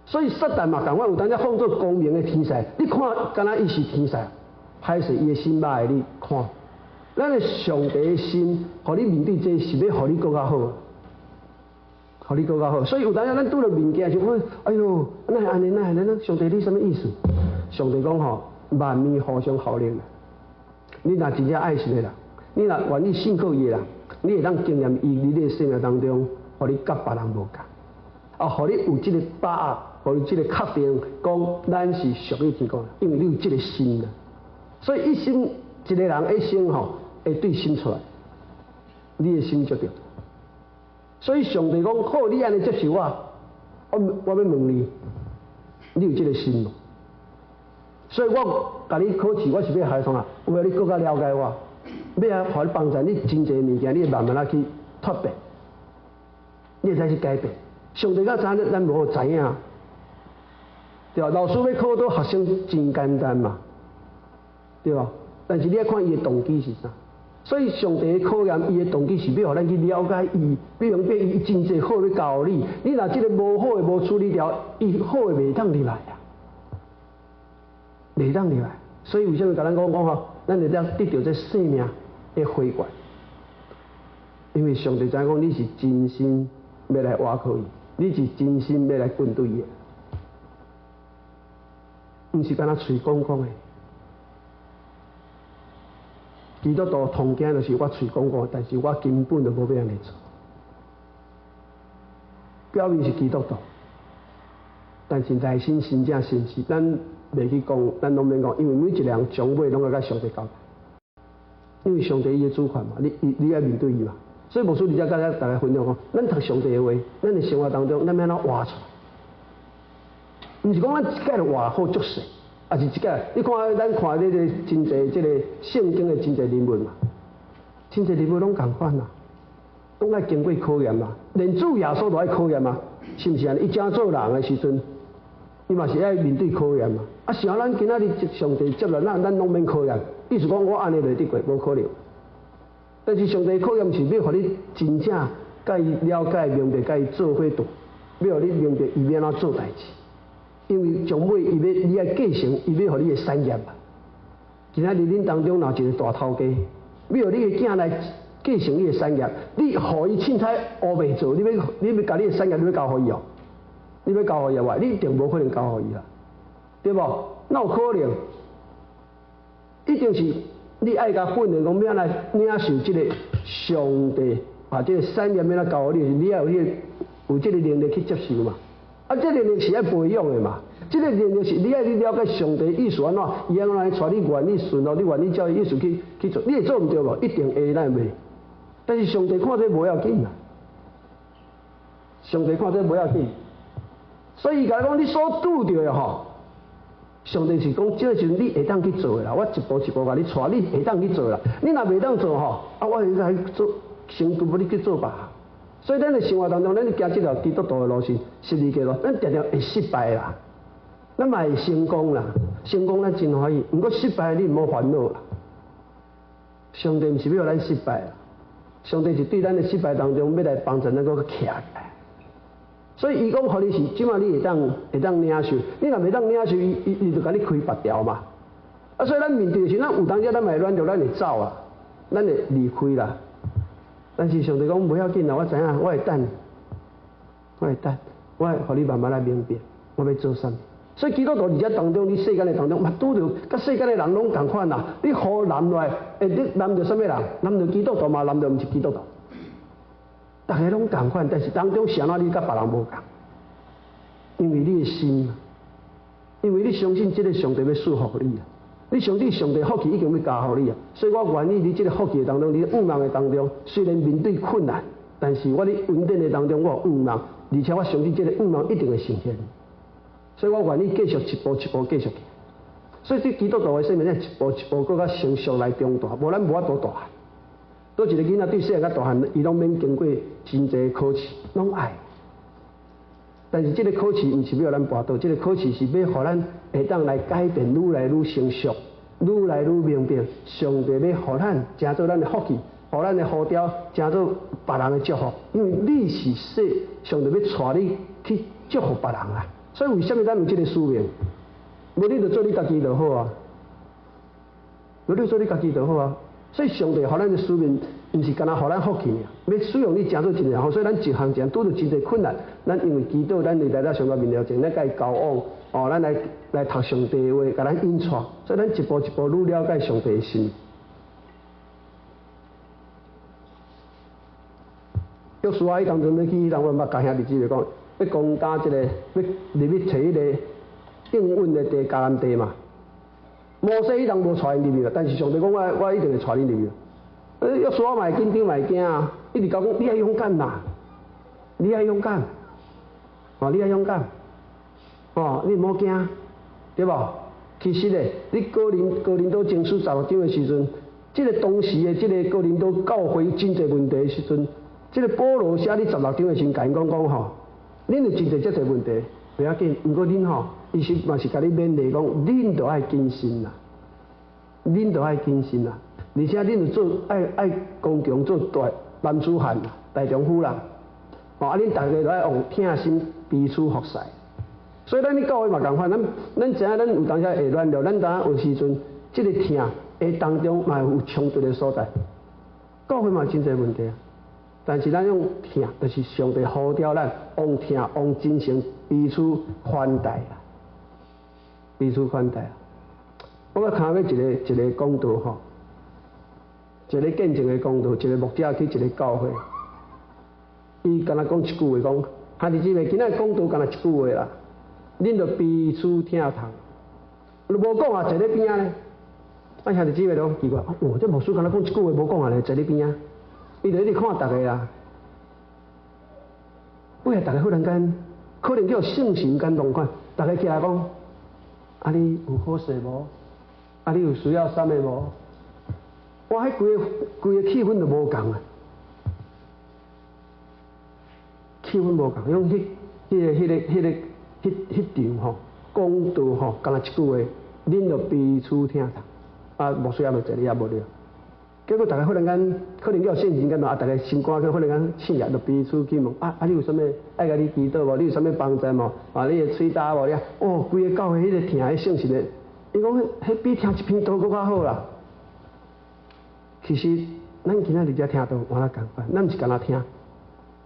所以撒旦嘛，共款有当只放做光明的天使，你看，敢若伊是天使，歹势伊的心歹的你看。咱的上帝的心，互你面对这是要互你更较好，互你更较好。所以有当时咱拄着物件就讲，哎呦，那是安尼，那是安尼，上帝你什么意思？上帝讲吼，万物互相效力啦。你若真正爱神的人，你若愿意信靠伊的人，你会当经验伊你的生活当中，互你甲别人无共，互你有这个把握，互你这个确定，讲咱是属于天国，因为你有这个心啦。所以一心一个人一生吼，会对心出来，你的心就对。所以上帝讲好，你安尼接受我要问你，你有这个心无？所以我甲你考试，我是要害创啊，为了你更加了解我，要啊，互你帮助你真侪物件，你会慢慢啊去脱变，你会使去改变。上帝较知影，咱无知影，对吧？老师要考倒学生真简单嘛，对吧？但是你要看伊的动机是啥。所以上帝的考验，伊的动机是要互咱去了解伊，要用伊真侪好要教你。你若即个无好的无处理掉，伊好的袂当入来啊。袂当入来，所以为什么甲咱讲吼，咱会当得到这生命的回归？因为上帝知影讲你是真心要来挖靠伊，你是真心要来军队的，毋是干那嘴讲讲的。基督徒通惊就是我嘴讲讲，但是我根本就无要安尼做。表面是基督徒，但是内心真正是毋是咱？袂去讲，咱拢免讲，因为每一个人将尾拢要甲上帝交代，因为上帝伊的主权嘛，你要面对伊嘛，所以无错，你才甲大家分享讲，咱读上帝的话，咱的生活当中，咱要安怎活出来？毋是讲咱一届就活好足势，也是一届，你看咱看这个真侪这个圣经的真侪人物嘛，真侪人物拢共款啦，拢爱经过考验嘛，连主耶稣都爱考验嘛，是毋是安尼？伊正做人的时阵。伊嘛是爱面对考验嘛，像咱今仔日上帝接了咱拢免考验，意思讲我安尼袂得过，无可能。但是上帝考验是要互你真正甲伊了解明白，甲伊做伙度，要互你明白伊要安怎做代志。因为从尾你要继承，伊要互你的产业嘛。今仔日恁当中若一个大头家，要互你的囝来继承你的产业，你互伊凊彩黑袂做，你要甲你的产业你要交互伊哦。你要交互伊话，你一定无可能交互伊啦，对无？哪有可能？一定是你爱甲本人讲要来领受这个上帝这个产业要来交互你，你要有这个能力去接受嘛。这个能力是要培养的嘛。这个能力是你要去了解上帝意思安怎，伊安怎来带你愿意顺路，你愿意照伊意思去做，你会做唔对无？一定会咱袂。但是上帝看这无要紧啦，上帝看这无要紧。所以伊甲讲，你所拄着的吼，上帝是讲，这个时阵你会当去做的啦。我一步一步甲你带，你会当去做啦。你若袂当做吼，我会甲你做，成功要你去做吧。所以咱的生活当中，咱行这条基督徒的路线，12个路，咱常常会失败啦，咱嘛会成功啦。成功咱真欢喜，不过失败你唔好烦恼啦。上帝唔是要咱失败啦，上帝是对咱的失败当中要来帮助咱个徛起来。所以伊讲，互你是，即马你会当领受，你若袂当领受，伊就甲你开别条嘛。所以咱面对是，咱有当时咱会软弱，咱会走啊，咱会离开啦。但是上帝讲不要紧啦，我知影，我会等，我会互你慢慢来明白，我要做啥物。所以基督徒而且当中，你世间的当中，嘛拄着，甲世间的人拢共款啦。你好男来，你男着什么人？男着基督徒嘛，男着毋是基督徒。大家拢共款，但是当中是安怎你甲别人无共？因为你的心，因为你相信这个上帝要赐福你啊，你相信上帝福气已经要加互你啊，所以我愿意伫这个福气的当中，你五忙的当中，虽然面对困难，但是我伫稳定的当中，我有五忙，而且我相信这个五忙一定会实现，所以我愿意继续一步一步继续去。所以对基督徒的生命，一步一步搁较成熟来长大，无咱无法度大汉。倒一个囡仔对细汉较大汉，伊拢免经过真济考试，拢爱。但是这个考试毋是要咱跋倒，这个考试是要互咱会当来改变愈来愈成熟，愈来愈明白，上帝要互咱成做咱的福气，互咱的呼召成做别人的祝福，因为你是上帝要带你去祝福别人啊。所以为什么咱有这个使命？无你就做你家己就好啊，无你做你家己就好啊。所以上帝互咱的使命，毋是干那互咱福气尔，要使用你成做真正好。所以咱一项一项拄着真侪困难，咱因为祈祷，咱就来到上帝面前前，咱甲伊交往，咱来读上帝的话，甲咱引带，所以咱一步一步愈了解上帝的心。约书亚伊当阵要去，人我捌教兄弟姊妹讲，要攻打这个，要入去找迄个应允的地迦南地嘛。摩西伊人无带因入去啦，但是上帝讲我一定会带恁入去。约书亚嘛会紧张嘛会惊啊，一直讲你爱勇敢啦，你爱勇敢，你爱勇敢，你唔好惊，对无？其实咧，你哥林多前书16章的时阵，这个当时的这个哥林多教会真侪问题的时阵，这个保罗写你16章的时，甲因讲吼，恁有真侪遮侪问题，不要紧，不过恁吼，伊是嘛是甲你勉励讲，恁都爱谨慎啦，恁都爱谨慎啦，而且恁就做爱刚强做大男子汉啦，大丈夫啦，恁大家都爱用疼心彼此服侍。所以咱咧教会嘛共款，咱知影咱有当时会软弱，咱当有时阵即个疼的当中嘛有冲突的所在。教会嘛真侪问题啊，但是咱用疼，就是上帝呼召咱往疼往真诚彼此宽待啦，彼此宽待啊。我看到一个讲道吼，一个见证的讲道，一个牧者去一个教会，伊敢若讲一句话讲，兄弟姊妹，今仔讲道敢若一句话啦。恁着彼此疼痛，你无讲啊，坐咧边仔咧。兄弟姊妹都奇怪，这牧师敢若讲一句话无讲啊咧，坐咧边仔，伊就一直看大家啦。尾下大家忽然间，可能叫圣神感动款，大家起来讲，你有好势无？你有需要啥物无？哇，迄规个气氛就无共啊，气氛无共，用迄场吼讲道吼，干那一句话，恁着彼此疼痛，牧师也就坐咧也无了。结果大家忽然间，可能叫圣神感动，大家心肝去忽然间醒入，就彼此去问，你有啥物爱甲你祈祷无？你有啥物帮助无？你的喙焦无？规个教会迄个疼迄圣神的，伊讲迄比听一篇道搁较好啦。其实咱今仔日遮听道，我共款，咱毋是干那听，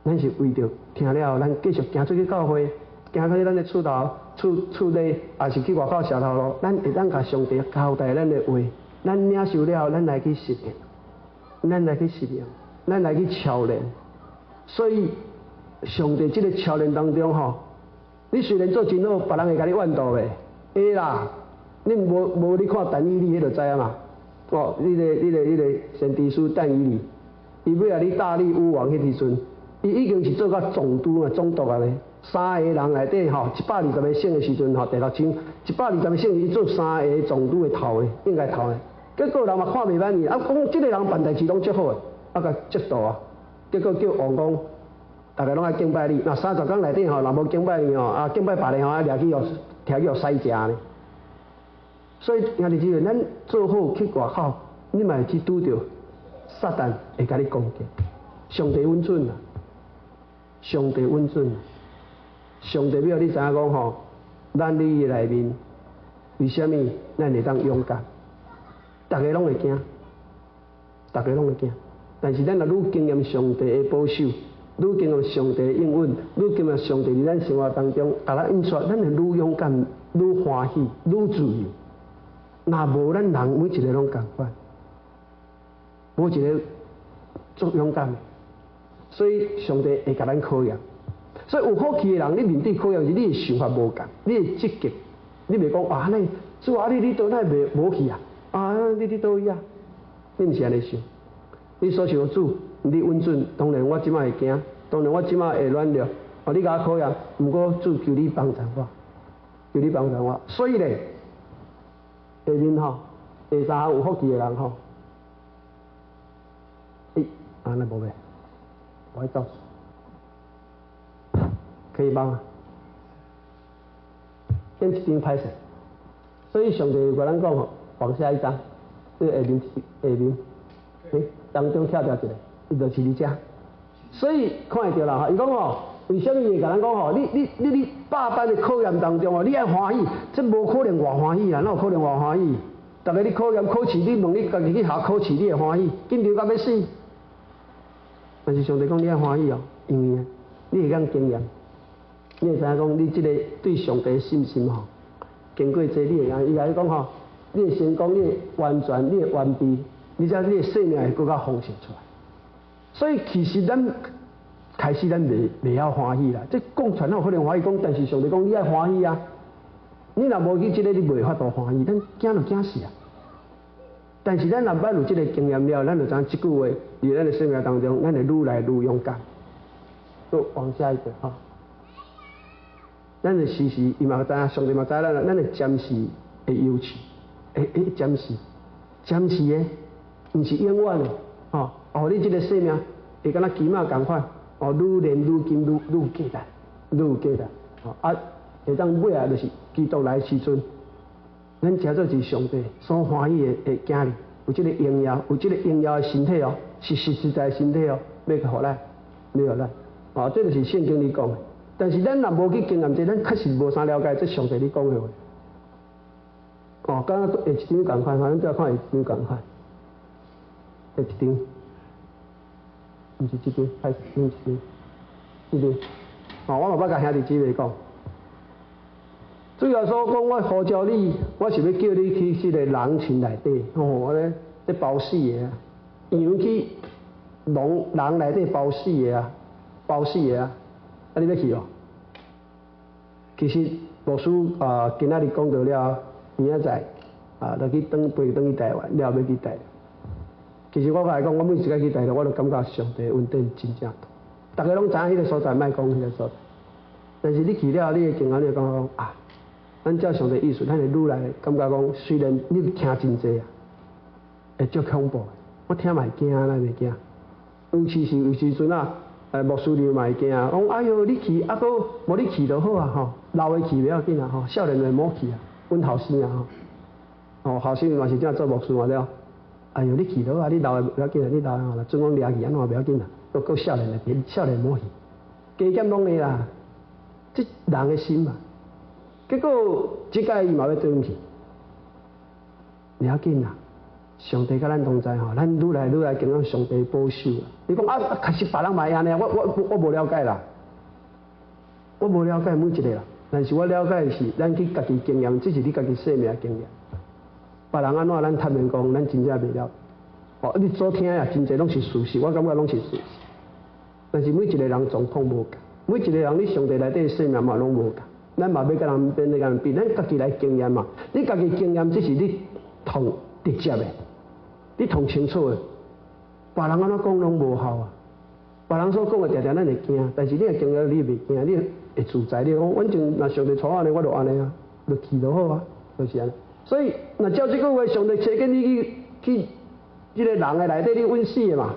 咱是为着听了后，咱继续行出去教会。行到咱的厝头、厝内，也是去外口社头路，咱会当甲上帝交代咱的话，咱领受了，咱来去实验，咱来去操练。所以上帝这个操练当中吼，你虽然做真好，别人会甲你怨妒的，会啦。你无你看但以理，迄就知影嘛。你个先知书但以理，伊尾啊你大力武王迄时阵，伊已经是做到总督啊、总督啊咧。3个人内底吼，120个省的时阵吼，第6章120个省伊做3个总督的头的，应该头的。结果人嘛看袂满意，讲这个人办代志拢足好的，甲接度啊。结果叫王讲，大家拢爱敬拜你。那30天内底吼，若无敬拜你吼，敬拜别个吼，掠去哦，摕去哦使食呢。所以兄弟姊妹，咱做好去外口，你嘛会去拄着撒旦会甲你攻击。上帝温准啊，上帝温准啊。上帝要你知影讲吼，咱你的内面，为什么咱会当勇敢？大家拢会惊，大家拢会惊。但是咱若愈经验上帝的保守，愈经验上帝的应允，愈经验上帝伫咱生活当中，甲咱引出，咱会愈勇敢、愈欢喜、愈自由。若无咱人每一个拢共款，无一个足勇敢，所以上帝会甲咱考验。所以有福气的人，你面对考验时，你的想法无共，你会积极，你袂讲安尼，主啊，你倒哪会无去啊？你倒位啊？你毋是安尼想，你所想的主，你稳准，当然我即摆会惊，当然我即摆会软弱，你甲我考验，毋过主求你帮助我，求你帮助我。所以咧，下面吼，第三项有福气的人吼，安尼无袂，我走。可以帮吗？变一张歹势。所以上帝有甲咱讲吼，往下一章，这个下面，当中跳掉一个，伊就是你遮。所以看会到啦吼，伊讲吼，为什么会甲咱讲吼？你百般的考验当中哦，你爱欢喜，这无可能偌欢喜啦，哪有可能偌欢喜？逐个你考验考试，你问你家己去考考试，你会欢喜？紧张到要死。但是上帝讲你爱欢喜哦，因为你会讲经验，你会知影讲你这个对上帝的信心吼，经过这你会讲，伊甲你讲吼，你会成功，你会完全，你会完备，你才你的生命会更加丰盛出来。所以其实咱开始咱袂晓欢喜啦，这讲全哪有可能欢喜讲，但是上帝讲你爱欢喜啊。你若无去这个，你袂法度欢喜，咱惊就惊死啊！但是咱若捌有这个经验了，咱就知影这句话伫咱的生命当中，咱会愈来愈勇敢。都往下一个哈，咱就时时伊嘛知影，上帝嘛知影咱的暂时会忧愁，暂时的，毋是永远的，吼，哦，你这个生命会敢若金仔共款，哦，愈练愈金，愈有价值，愈有价值，哦啊。会当尾啊，就是基督来的时阵，咱真做是上帝所欢喜的囝儿，有这个荣耀，有这个荣耀的身体哦，是实实在的身体哦，要去互咱，要互咱，哦，这就是圣经里讲的。但是咱若无去经验这，咱确实无啥了解这上帝里讲的话。哦，刚刚下一张共款，咱再看下一张共款，下一张，毋是这张，还是这张，这张，哦，我嘛捌甲兄弟姊妹讲。主要说讲，我呼召你，我是要叫你去这个人群内底，我咧包死的啊，因为去人内底包死的啊，啊，你要去哦？其实牧师今仔日讲到了，明仔载就去飞去台湾，了要去台湾。其实我来讲，我每一次去台湾，我都感觉上帝恩典真正大。大家拢知影迄个所在，莫讲迄个所在。但是你去了，你会经常你会感觉讲啊。咱照上帝意思，咱会愈来感觉讲，虽然你听真济啊，会足恐怖的。我听嘛会惊，咱袂惊。尤其是有时阵啊，牧师娘嘛会惊，讲哎哟，你去啊，搁无你去就好啊吼，老的去袂要紧啊吼，少年的莫去啊，阮后生啊吼，哦后生嘛是正做牧师嘛了。哎哟，你去就好啊，你老的袂要紧啊，你老的吼，准讲掠去安怎袂要紧啊，搁少年的别少年莫去，加减拢会啦，这人的心嘛。结果即届伊嘛要转去，不要紧啦，上帝甲咱同在吼，咱愈来愈来经常上帝保守啦。你讲啊，确实别人嘛会安尼，我无了解啦，我无了解每一个啦，但是我了解的是，咱去家己经验，这是你家己生命的经验。别人安怎，咱坦白讲，咱真正袂了。哦，你所听啊，真侪拢是事实，我感觉拢是事实。但是每一个人状况无共，每一个人你上帝内底的生命嘛拢无共。咱嘛要甲人变，甲人比，咱家己来经验嘛。你家己经验，这是你通直接的，你通清楚的。别人安怎讲拢无效啊。别人所讲的，常常咱会惊，但是你会经验，你袂惊，你会自在。你讲，反正若上帝带安尼，我就安尼啊，就去就好啊，就是安尼。所以，若照这句话，上帝找紧你去这个人的内底，你稳死的嘛。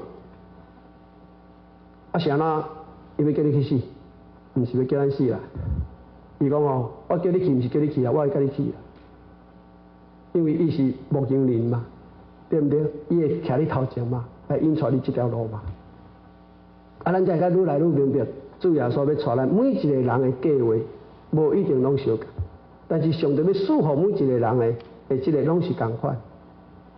啊，是安怎？伊要叫你去死，毋是要叫咱死啦。伊讲哦，我叫你去，毋是叫你去啊，我会叫你去啦。因为伊是牧羊人嘛，对不对？伊会徛你头前嘛，来引带你这条路嘛。啊，咱才会愈来愈明白，主耶稣要带咱每一个人的计划，无一定拢相共，但是上帝要祝福每一个人的这个拢是共款。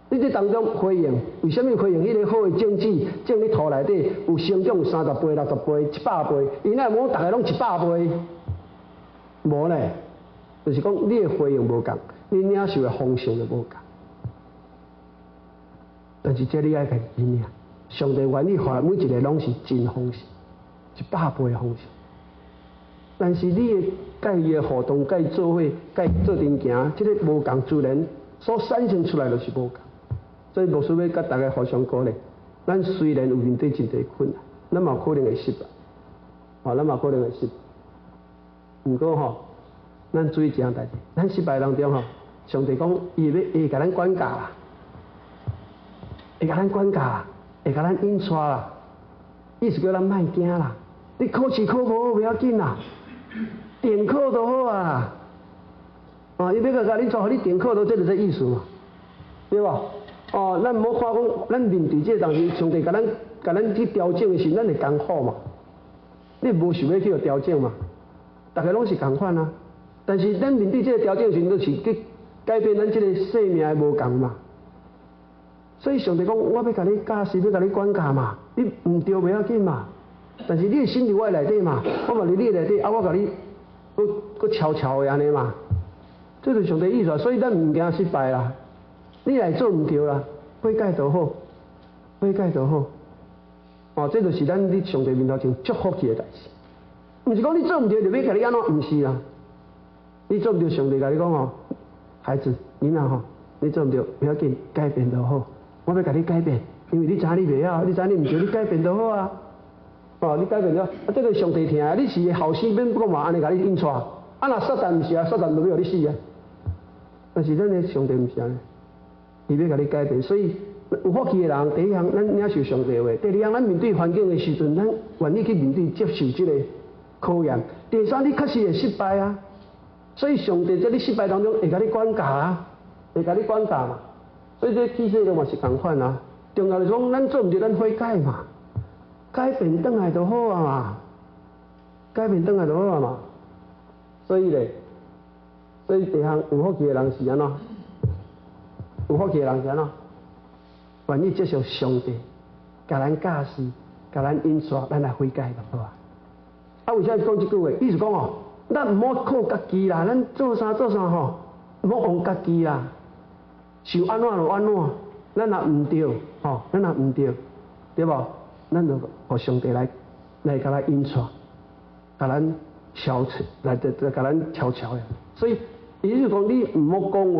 你这当中回应，为什么回应？迄个好的种子种伫土内底，有成长30倍、60倍、100倍，伊那无逐个拢100倍。无呢，就是讲你的回应无共，你领受的方向就无共。但是这你爱家己领，上帝愿意互每一个拢是真方向，100倍的方向。但是你的甲伊的互动、甲伊做伙、甲伊做阵行，这个无共，自然所产生出来就是无共。所以牧师要甲大家互相鼓励。咱虽然有面对真侪困难，咱嘛可能会失败，咱嘛可能会失败。毋过吼，咱注意一项代志，咱失败当中吼，上帝讲伊会甲咱管教啦，会甲咱管教啦，会甲咱引带啦，意思叫咱莫惊啦。你考试考无好袂要紧啦，电考就好啊。伊要甲你带，互你定课，都这就是意思嘛，对吧？咱唔好看讲，咱面对这当时，上帝甲咱去调整的时，咱会艰苦嘛。你无想要去调整嘛？大家拢是共款啊。但是咱面对这个调整时，就是去改变咱这个生命的无共嘛。所以上帝讲，我要甲你教示，要甲你管教嘛。你唔对袂要紧嘛。但是你的心伫我内底嘛，我嘛伫你内底，我甲你，佫悄悄的安尼嘛。这就是上帝意思啊。所以咱唔惊失败啦。你来做唔对啦，悔改就好，悔改就好。这就是咱伫上帝面头前祝福去的代志。毋是讲你做唔对就要甲你安怎，毋是啦。你做唔对，上帝甲你讲孩子，囡仔你做唔对，不要紧，改变就好。我要甲你改变，因为你知你袂晓，你知你唔对，你改变就好啊。你改变了，这个上帝听啊，你是后生免讲嘛，安尼甲你引带。若撒旦毋是啊，撒旦就要互你死啊。但是咱的上帝毋是安尼。伊要甲你改变，所以有福气的人，第一项咱领受上帝话；第二项咱面对环境的时阵，咱愿意去面对接受这个考验；第三，你确实会失败啊。所以上帝在你失败当中会甲你管教啊，会甲你管教嘛。所以这启示录嘛是共款啊。重要是讲咱做毋对，咱悔改嘛，改变转来就好啊嘛，改变转来就好啊嘛。所以第一项有福气的人是安怎？有福气的人是安怎？愿意接受上帝，甲咱教示，甲咱引带，咱来悔改就好啊。为啥讲这句话？意思讲咱唔好靠家己啦，咱做啥唔好往家己啦，想安怎就安怎，咱若唔对，咱若唔对，对无？咱就互上帝来甲咱引带，甲咱调来甲咱调的。所以意思讲，你唔好讲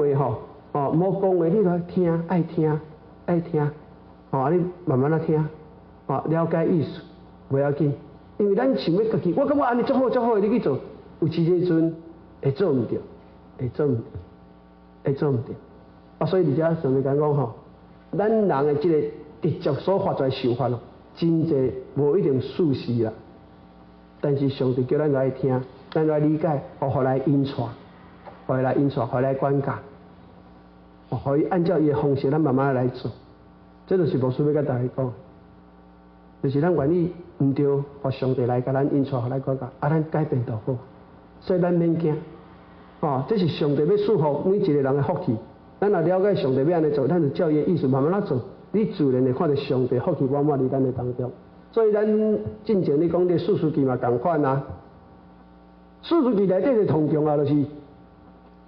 话唔好讲话，你来听，爱听，你慢慢啊听，了解意思，袂要紧。因为咱想要家己，我感觉安尼足好，你去做，有时阵会做唔对，会做唔对。所以而且上帝讲咱人的这个直接所发出来想法真济无一定属实啦。但是上帝叫咱来听，咱来理解，互来引带，互来管教。可以按照伊的方式，咱慢慢来做。这就是牧师要甲大家讲，就是咱愿意唔对，互上帝来甲咱引带，互来管教，咱改变就好。所以咱免惊，这是上帝要赐福每一个人的福气。咱若了解上帝要安尼做，咱就照伊的意思慢慢啊做，你自然会看到上帝福气满满伫咱的当中。所以咱进前你讲的四书记嘛共款啊，四书记内底就同重要就是，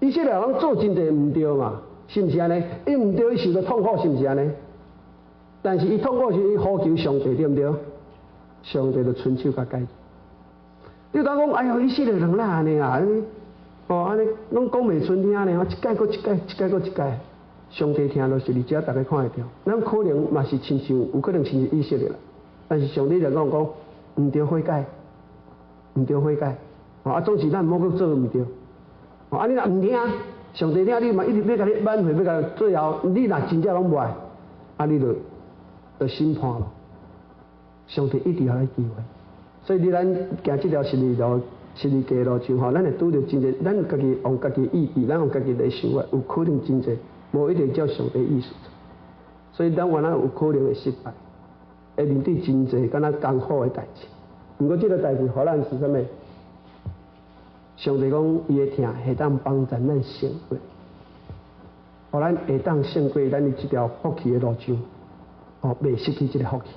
以色列人做真济唔对嘛。是毋是安尼？伊毋对，伊受到痛苦，是毋是安尼？但是伊痛苦时，伊呼求上帝，对毋对？上帝就伸手甲解决。你讲哎呦，以色列人哪安尼啊？安尼拢讲袂顺听呢，一改搁一改，上帝听就是而且大家看会到。咱可能嘛是亲像，有可能亲像以色列啦，但是上帝就讲毋对悔改，总是咱毋好搁做毋对。你若毋听。上帝听你嘛，一直要甲你挽回，要甲你最后，你若真正拢无爱，你就审判咯。上帝一直互你机会，所以咱行这条实力路、实力街路上咱会拄到真济，咱家己用家己意志，咱用家己来想法，有可能真济，无一定照上帝意思做。所以咱原来有可能会失败，会面对真济敢若艰苦的代志。不过这个代志，互咱是啥物？上帝讲，伊的听会当帮助咱胜过，互咱会当胜过咱的这条福气的路上，袂失去这个福气，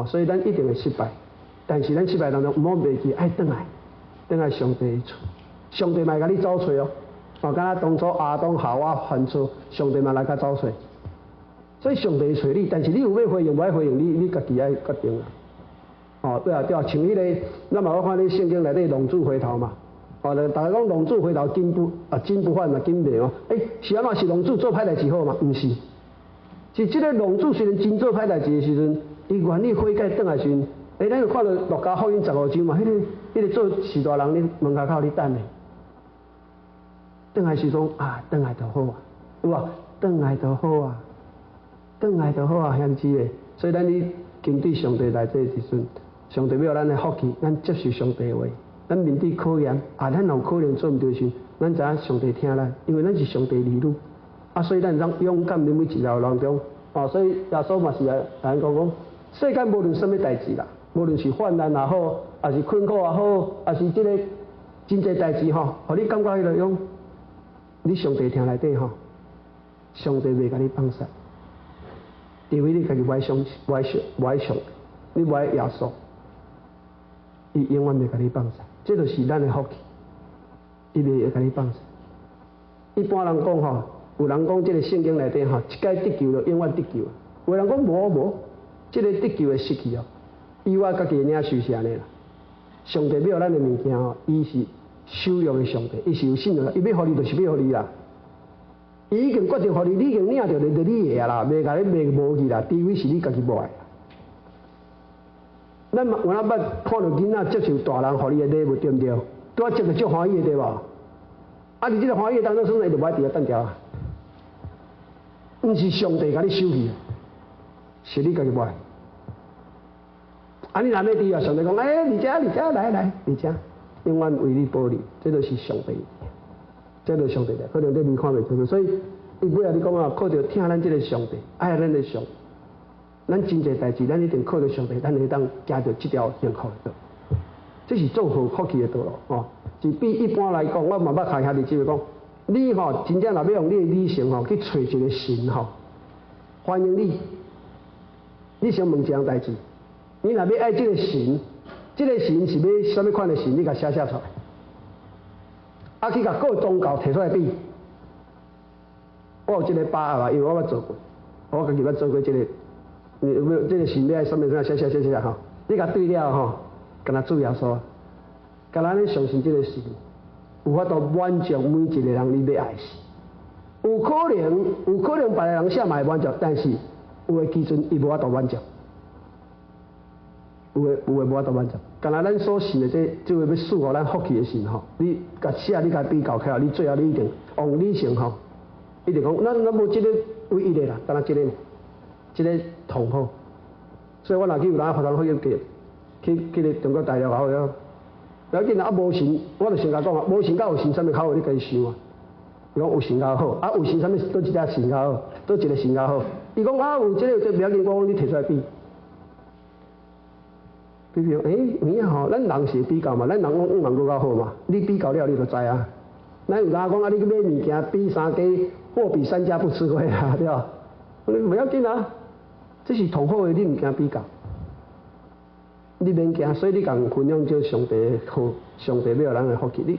所以咱一定会失败。但是咱失败当中，毋好忘记爱转来上帝的厝，上帝嘛甲你找找敢若当初亚当夏娃犯错，上帝嘛来甲找找。所以上帝找你，但是你有要回应，无爱回应，你家己爱决定啦。对啊，像迄个，咱嘛有看咧圣经内底浪子回头嘛，大家讲浪子回头金不换嘛，金袂是安怎？是浪子做歹代志好嘛？毋是，是这个浪子虽然真做歹代志的时阵，伊愿意悔改转来时阵，咱就看到路加福音15章嘛，迄个做士大人咧门口咧等咧，转来时阵转来就好啊，有无？转来就好啊，兄弟诶，所以咱咧经对上帝来这时阵。上帝要咱的福气，咱接受上帝的话，咱面对考验，咱有可能做唔对时，咱知影上帝听咱，因为咱是上帝儿女，所以咱当勇敢面对一条路中，所以耶稣嘛是来咱讲，世间无论什么代志啦，无论是患难也好，还是困苦也好，还是这个真济代志互你感觉迄个种，你上帝听内底上帝袂甲你放散，除非你家己歪上，你歪耶稣，伊永远袂甲你放散，这就是咱的福气，伊袂甲你放散。一般人讲有人讲这个圣经内底一解得救就永远得救，有人讲无，这个得救会失去以我家己的领受是安尼啦。上帝要咱的物件伊是守约的上帝，伊是有信用，伊要互你就是要互你啦。伊已经决定互你，你已经领着就你的啦，袂甲你袂无去啦，除非是你家己无爱。咱有哪捌看到囡仔接受大人互你的礼物，对毋对？拄啊接着足欢喜的对无？伫这个欢喜当中，算伊就无爱伫遐等调啊。毋是上帝甲你收去，是你家己无爱。你若要伫啊，上帝讲，你遮来，你遮，永远为你保你，这就是上帝，这就是上帝的，可能你看袂出，所以伊尾仔你讲靠着听咱这个上帝，爱咱的上帝。咱真济代志，咱一定靠着上帝，咱会当行着这条幸福的道。这是祝福福气的道路是比一般来讲，我嘛捌看兄弟姊妹讲，你真正若要用你的理性去找一个神欢迎你。你先问一样代志，你若要爱这个神，这个神是要什么款的神？你甲写出来，去甲各宗教摕出来比。我有这个把握，因为我捌做过，我家己捌做过这个。这个神要什么写，你甲对了敢若主耶稣，敢若你相信这个神，有法度满足每一个人你要爱神。有可能别个人写嘛会满足，但是有的基准伊无法度满足，有的无法度满足。敢若咱所信的这位要赐予咱福气的神你甲写你甲比较起来，你最后你一定往理性一定讲，咱无这个唯一的啦，敢若这个。这个同好，所以我若去有人发传福音去个中国大陆好了，要紧无神，我就先甲讲无神甲有神，啥物较好？你家己想啊。伊讲有神较好，有神啥物？倒一只神较好，倒一个神较好。伊讲有这个不要紧，我讲你摕出来比。比有影咱人是比较嘛，咱人讲人搁较好嘛，你比较了你就知啊。咱有人讲你去买物件比三家，货比三家不吃亏啊，对吧？不要紧啊。这是同好的，你唔惊比较，你免惊，所以你共分享这上帝的好，上帝要咱的福气，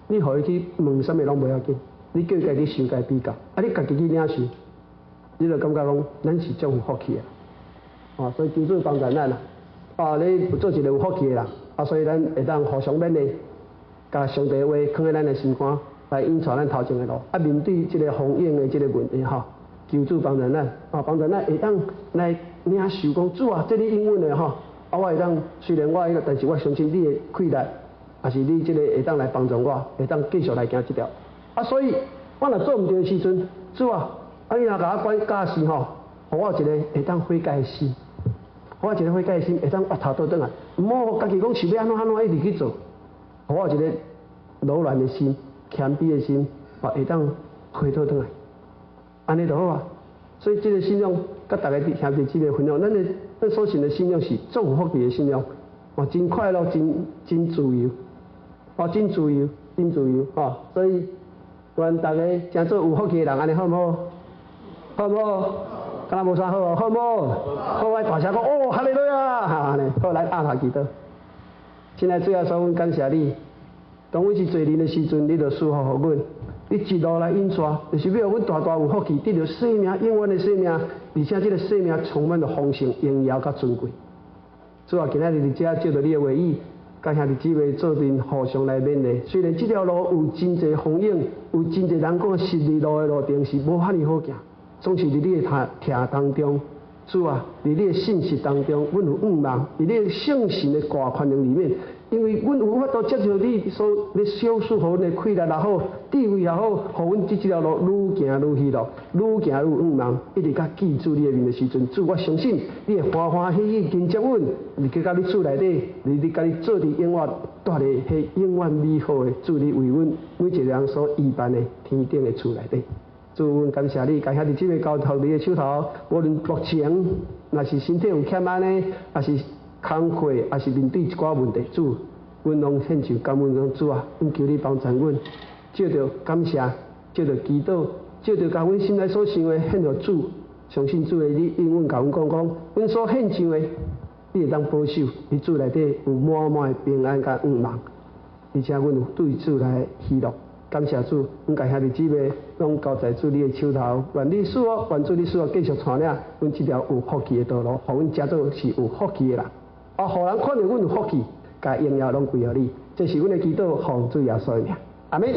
你互伊去问什么拢不要紧，你叫伊家己想家比较，你家己去领受，你就感觉讲咱是种有福气的，所以求主帮助咱啦，你做一个有福气的人，所以咱会当互相勉励，甲上帝的话放在咱的心肝，来引带咱头前的路，面对这个风险的这个问题求主帮助咱，帮助咱会当来领受讲主啊，这你应允的我会当虽然我但是我相信你的气力，也是你这个会当来帮助我，会当继续来行这条。所以我若做唔对的时阵，主啊，你若甲我管教示互我一个会当悔改的心，互我一个悔改的心，会当拔头倒转来，唔好家己讲是要安怎一直去做，互我一个柔软的心、谦卑的心，会当回头转来。安尼就好啊，所以这个信仰，甲大家兄弟姊妹分享，咱所信的信仰是祝福福气的信仰，真快乐，真自由，真自由，所以愿大家真做有福气的人，安尼好唔好？好唔好？敢若无啥好，好唔好？好，我大声讲哈利路亚，安尼好来压下祈祷。亲爱的主耶稣，阮感谢你，当阮是罪人的时阵，你就赐福互阮。你一路来引带，就是要阮大大有福气，得到生命永远的生命，而且这个生命充满了丰盛、荣耀甲尊贵。主啊，今仔日伫遮借着你的话语，甲兄弟姊妹做阵互相来勉励。虽然这条路有真侪风险，有真侪人讲十字路的路程是无遐尼好行，总是伫你的听当中。主啊，伫你的信息当中，阮有盼望；伫你的圣神的大宽容里面，因为阮有法度接受你所咧小事，互阮的气力也好，智慧也好，互阮这条路愈行愈喜乐，愈行愈圆满，一直甲记住你的面的时阵，主我相信你会欢欢喜喜迎接阮，而去到你厝内底，你甲你做伫永远住咧迄永远美好的主，你为阮每一个人所预办的天顶的厝内底。主，阮感谢你，感谢你这个交托你的手头，无论目前若是身体有欠安尼，也是工课，也是面对一寡问题，主，阮拢献上感恩讲主啊，阮求你帮助阮，借着感谢，借着祈祷，借着甲阮心内所想的献着主，相信主的你应允甲阮讲，阮所献上的，你会当保守，你主内底有满满的平安甲圆满，而且阮有对主来喜乐。感谢主，阮家兄弟姊妹拢交在主你的手头，愿你使我，愿主你使我继续带领阮这条有福气的道路，互阮食到是有福气的人，互人看到阮有福气，甲荣耀拢归予你，这是阮的祈祷，奉主耶稣的名，阿门。